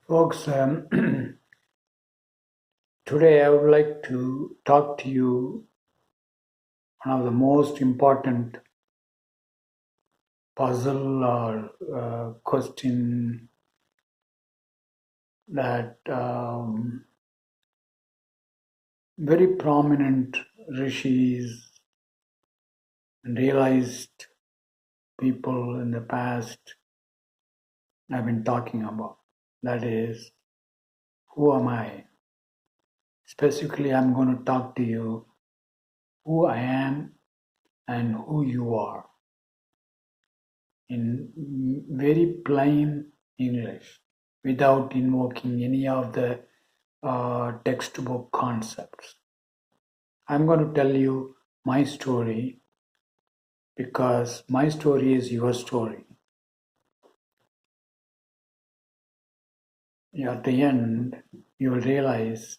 Folks, today I would like to talk to you one of the most important puzzle or question that very prominent rishis and realized people in the past have been talking about. That is, who am I? Specifically, I'm going to talk to you who I am and who you are in very plain English without invoking any of the textbook concepts. I'm going to tell you my story because my story is your story. At the end, you will realize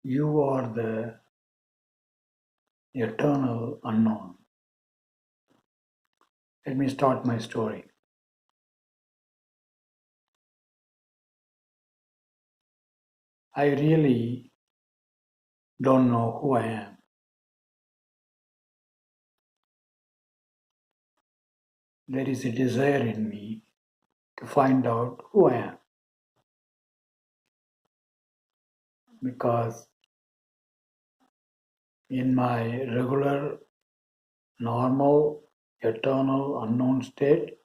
you are the eternal unknown. Let me start my story. I really don't know who I am. There is a desire in me to find out who I am. Because in my regular, normal, eternal, unknown state,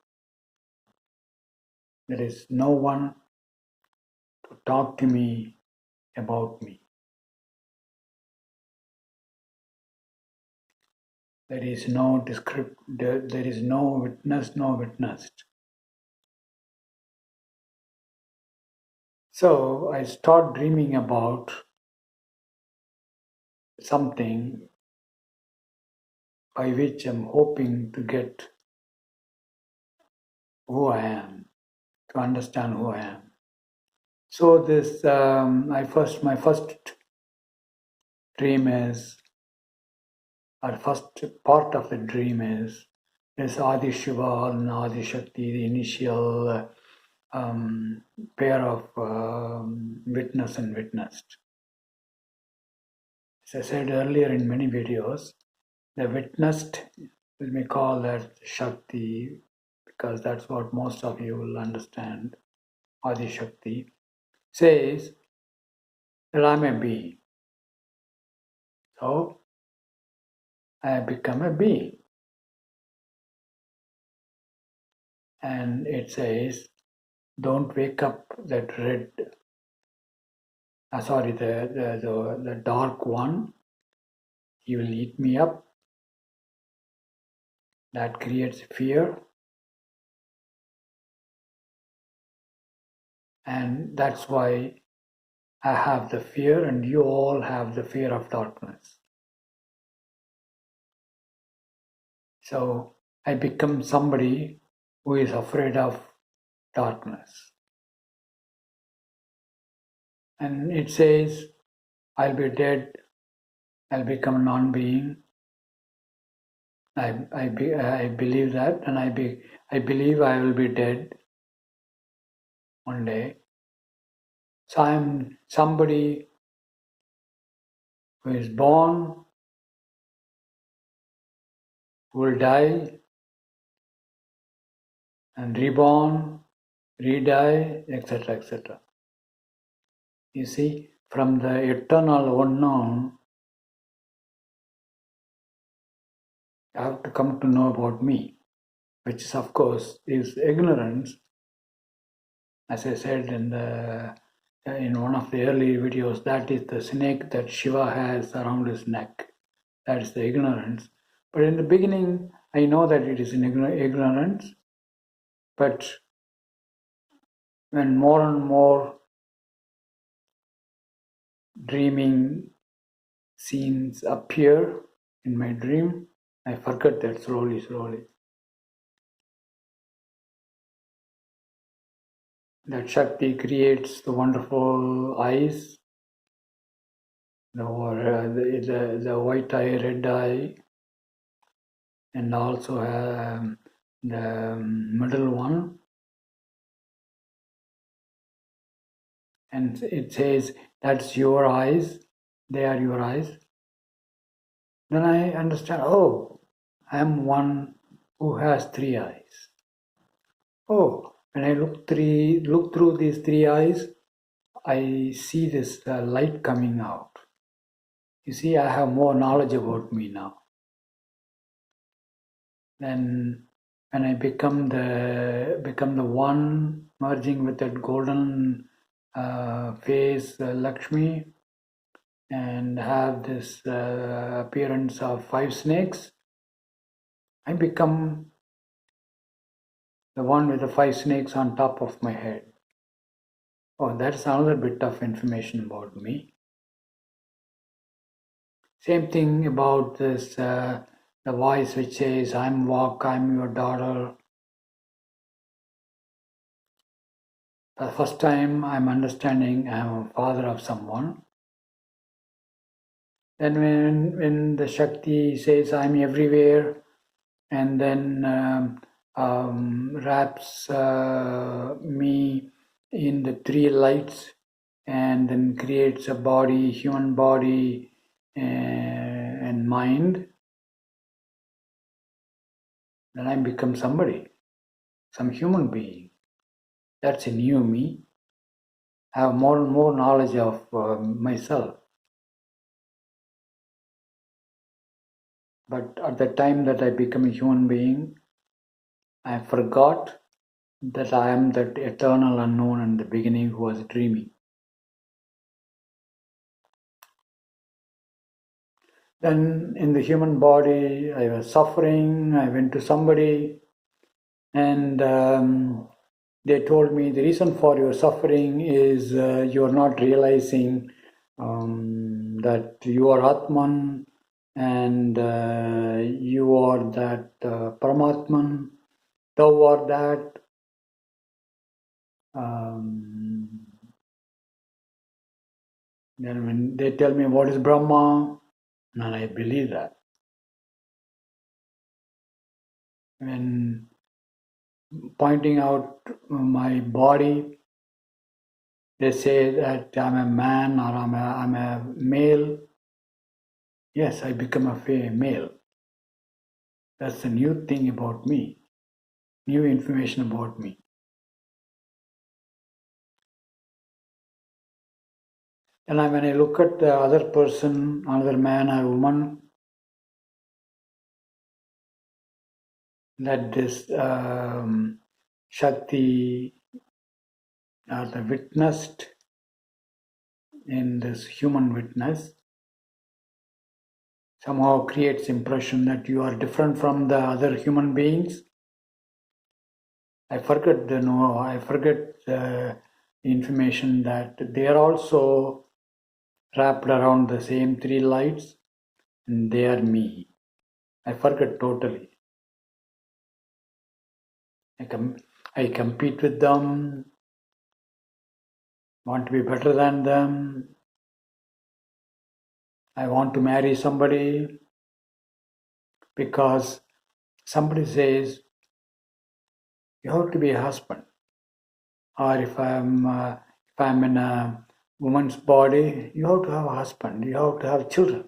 there is no one to talk to me about me. There is no there is no witness, no witnessed. So I start dreaming about something by which I'm hoping to get who I am, to understand who I am. So this, my first dream is, or first part of the dream is this Adi Shiva and Adi Shakti, the initial pair of witness and witnessed. As I said earlier in many videos, the witnessed, let me call that Shakti, because that's what most of you will understand. Adi Shakti says that I'm a being. So I become a being. And it says, don't wake up that red, the dark one. He will eat me up. That creates fear. And that's why I have the fear, and you all have the fear of darkness. So I become somebody who is afraid of darkness. And it says, I'll be dead, I'll become non-being. I believe that, and I believe I will be dead one day. So I'm somebody who is born, who will die, and reborn, re-die, etc., etc. You see, from the eternal unknown, I have to come to know about me, which is, of course, is ignorance. As I said in one of the early videos, that is the snake that Shiva has around his neck. That is the ignorance. But in the beginning, I know that it is an ignorance. But when more and more dreaming scenes appear in my dream, I forget that slowly. That Shakti creates the wonderful eyes, the white eye, red eye, and also the middle one, and it says that's your eyes, they are your eyes. Then I understand, oh, I am one who has three eyes. Oh, when I look through these three eyes, I see this light coming out. You see, I have more knowledge about me now. Then when I become the one merging with that golden face Lakshmi, and have this appearance of five snakes, I become the one with the five snakes on top of my head. Oh, that's another bit of information about me. Same thing about this, the voice which says, I'm Vak, I'm your daughter. The first time I'm understanding I'm a father of someone. Then when the Shakti says I'm everywhere, and then wraps me in the three lights, and then creates a body, human body, and mind, then I become somebody, some human being. That's a new me. I have more and more knowledge of myself. But at the time that I become a human being, I forgot that I am that eternal unknown in the beginning who was dreaming. Then in the human body, I was suffering. I went to somebody, and they told me the reason for your suffering is you are not realizing that you are Atman, and you are that Paramatman, thou are that. Then when they tell me what is Brahma, and I believe that. When pointing out my body, they say that I'm a man or I'm a male. Yes, I become a male. That's a new thing about me, new information about me. And when I look at the other person, another man or woman, that this Shakti or the witnessed in this human witness somehow creates impression that you are different from the other human beings. I forget the information that they are also wrapped around the same three lights, and they are me. I forget totally. I compete with them, want to be better than them. I want to marry somebody because somebody says you have to be a husband. Or if I'm in a woman's body, you have to have a husband. You have to have children.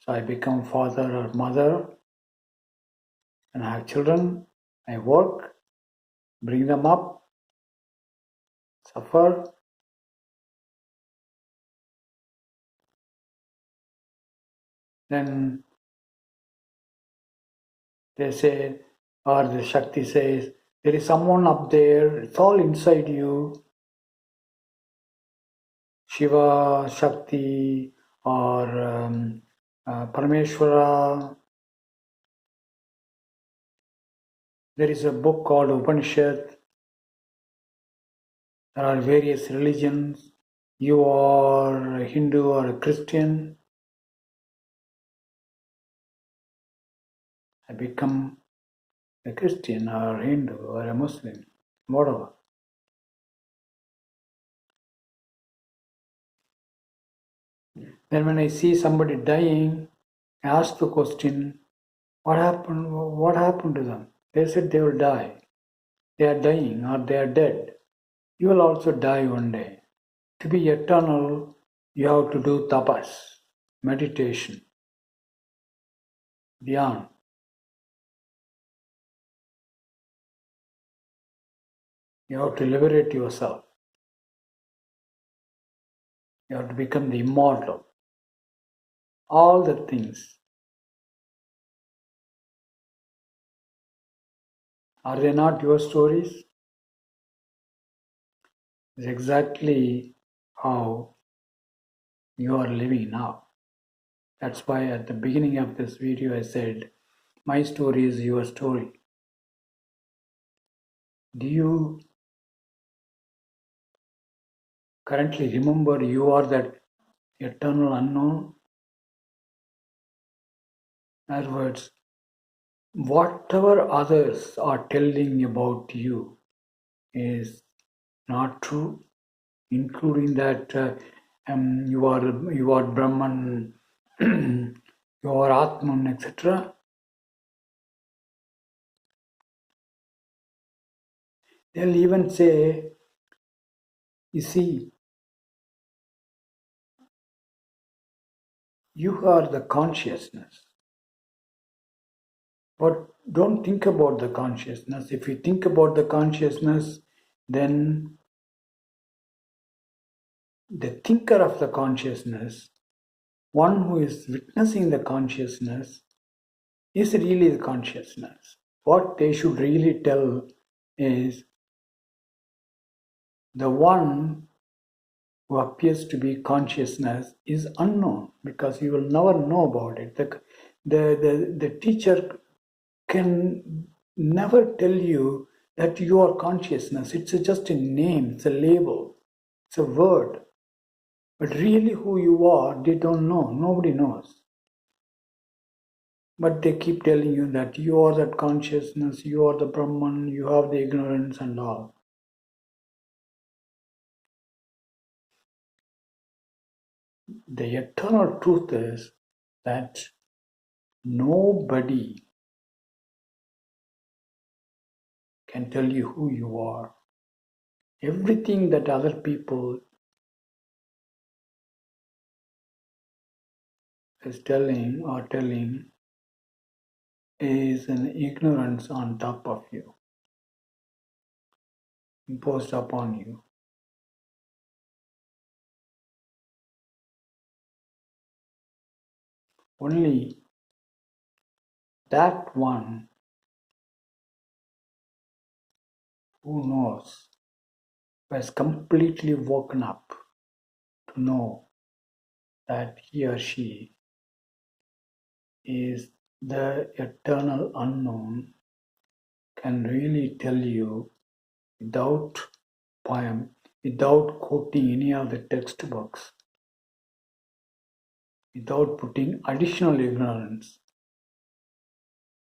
So I become father or mother, and I have children. I work, bring them up, suffer. Then they say, or the Shakti says, there is someone up there. It's all inside you. Shiva, Shakti, or Parameshwara. There is a book called Upanishad. There are various religions. You are a Hindu or a Christian. I become a Christian or a Hindu or a Muslim, whatever. Then when I see somebody dying, I ask the question, What happened? What happened to them? They said they will die. They are dying or they are dead. You will also die one day. To be eternal, you have to do tapas, meditation, dhyan. You have to liberate yourself. You have to become the immortal. All the things. Are they not your stories? It's exactly how you are living now. That's why at the beginning of this video I said, my story is your story. Do you currently remember you are that eternal unknown? In other words, whatever others are telling about you is not true, including that you are Brahman, you are Atman, etc. They'll even say, you see, you are the consciousness. But don't think about the consciousness. If you think about the consciousness, then the thinker of the consciousness, one who is witnessing the consciousness, is really the consciousness. What they should really tell is the one who appears to be consciousness is unknown because you will never know about it. The teacher can never tell you that you are consciousness. It's just a name, it's a label, it's a word. But really who you are, they don't know. Nobody knows. But they keep telling you that you are that consciousness, you are the Brahman, you have the ignorance and all. The eternal truth is that nobody can tell you who you are. Everything that other people is telling is an ignorance on top of you, imposed upon you. Only that one who knows has completely woken up to know that he or she is the eternal unknown can really tell you without poem, without quoting any of the textbooks, without putting additional ignorance,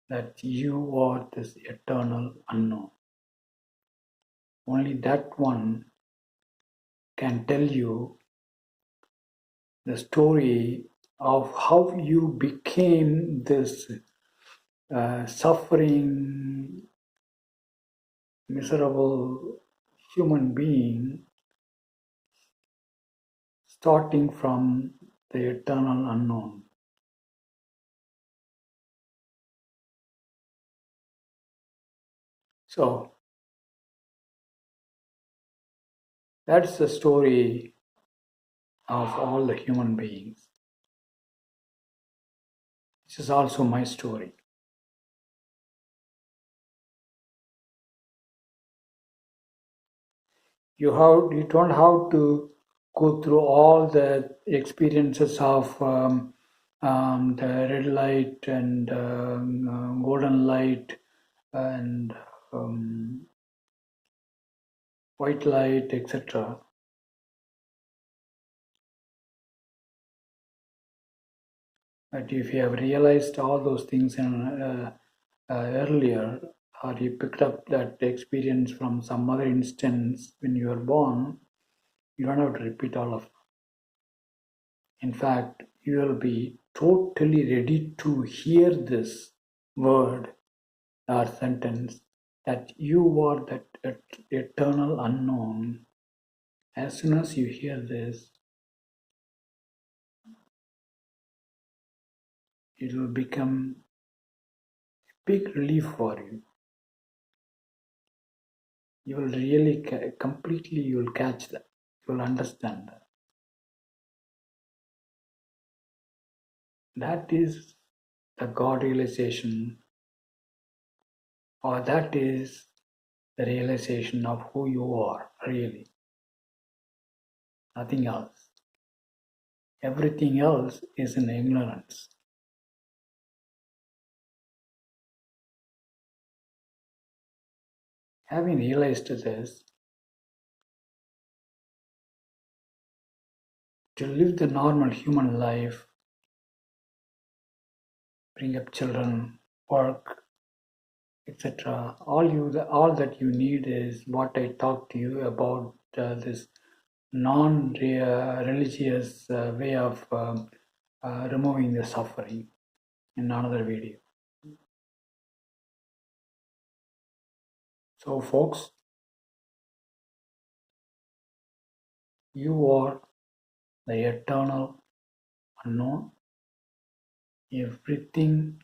that you are this eternal unknown. Only that one can tell you the story of how you became this suffering, miserable human being, starting from the eternal unknown. So that's the story of all the human beings. This is also my story. You don't have to go through all the experiences of the red light and golden light and white light, etc. But if you have realized all those things earlier, or you picked up that experience from some other instance when you were born, you don't have to repeat all of them. In fact, you will be totally ready to hear this word or sentence that you are that eternal unknown. As soon as you hear this, it will become a big relief for you. You will really completely, you will catch that. You will understand that. That is the God realization, or that is the realization of who you are, really. Nothing else. Everything else is in ignorance. Having realized this, to live the normal human life, bring up children, work, etc. All that you need is what I talked to you about, this non-religious way of removing the suffering in another video. So folks, you are the eternal unknown. Everything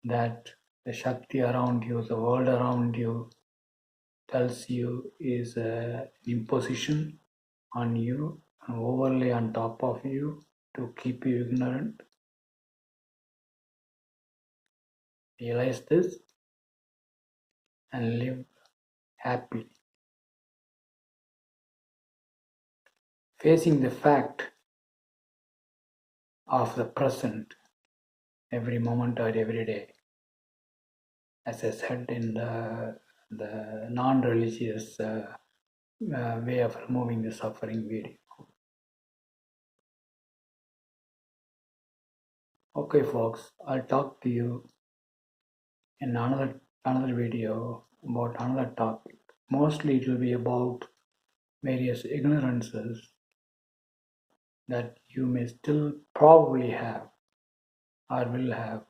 that the Shakti around you, the world around you tells you is an imposition on you, an overlay on top of you to keep you ignorant. Realize this and live happily. Facing the fact of the present every moment or every day. As I said in the non-religious way of removing the suffering video. Okay folks, I'll talk to you in another video about another topic. Mostly it will be about various ignorances that you may still probably have or will have